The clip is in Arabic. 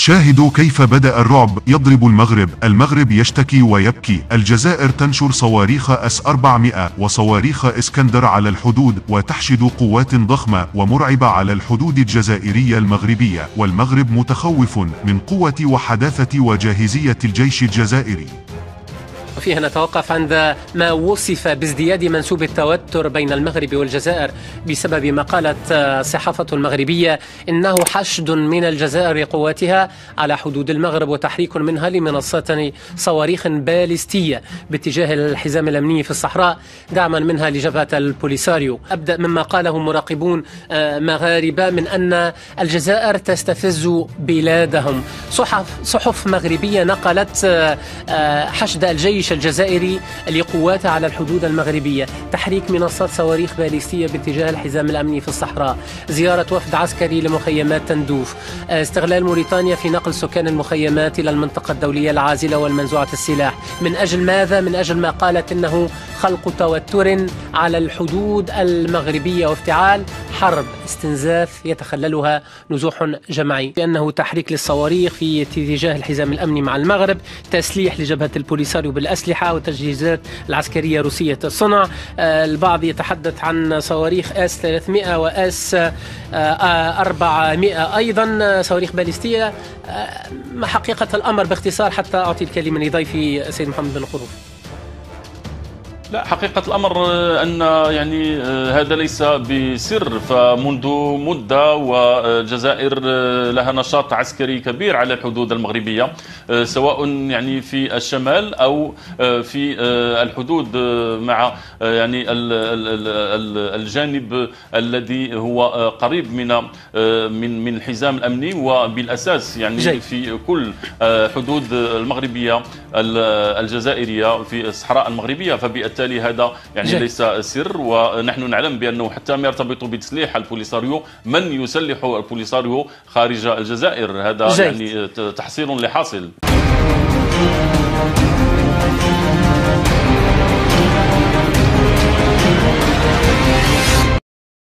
شاهدوا كيف بدأ الرعب يضرب المغرب يشتكي ويبكي. الجزائر تنشر صواريخ S-400 وصواريخ اسكندر على الحدود، وتحشد قوات ضخمة ومرعبة على الحدود الجزائرية المغربية، والمغرب متخوف من قوة وحداثة وجاهزية الجيش الجزائري. فيها نتوقف عند ما وصف بازدياد منسوب التوتر بين المغرب والجزائر بسبب ما قالت الصحافة المغربية إنه حشد من الجزائر قواتها على حدود المغرب وتحريك منها لمنصات صواريخ باليستية باتجاه الحزام الأمني في الصحراء دعما منها لجبهة البوليساريو. أبدأ مما قاله مراقبون مغاربة من أن الجزائر تستفز بلادهم. صحف مغربية نقلت حشد الجيش الجزائري لقواته على الحدود المغربية، تحريك منصات صواريخ باليستية باتجاه الحزام الأمني في الصحراء، زيارة وفد عسكري لمخيمات تندوف، استغلال موريتانيا في نقل سكان المخيمات إلى المنطقة الدولية العازلة والمنزوعة السلاح. من أجل ماذا؟ من أجل ما قالت إنه خلق توتر على الحدود المغربية وافتعال حرب استنزاف يتخللها نزوح جماعي، لأنه تحريك للصواريخ في اتجاه الحزام الأمني مع المغرب، تسليح لجبهة البوليساريو بالأسلحة وتجهيزات العسكرية روسية الصنع. البعض يتحدث عن صواريخ S-300 و S-400 أيضا صواريخ باليستية. ما حقيقة الأمر باختصار حتى أعطي الكلمة لضيفي السيد محمد بن قروف؟ لا، حقيقة الأمر أن يعني هذا ليس بسر، فمنذ مدة والجزائر لها نشاط عسكري كبير على الحدود المغربية، سواء يعني في الشمال أو في الحدود مع يعني الجانب الذي هو قريب من الحزام الأمني، وبالأساس يعني في كل حدود المغربية الجزائرية في الصحراء المغربية. فبالتالي هذا يعني ليس سر، ونحن نعلم بأنه حتى ما يرتبط بتسليح البوليساريو، من يسلح البوليساريو خارج الجزائر، هذا يعني تحصيل لحاصل.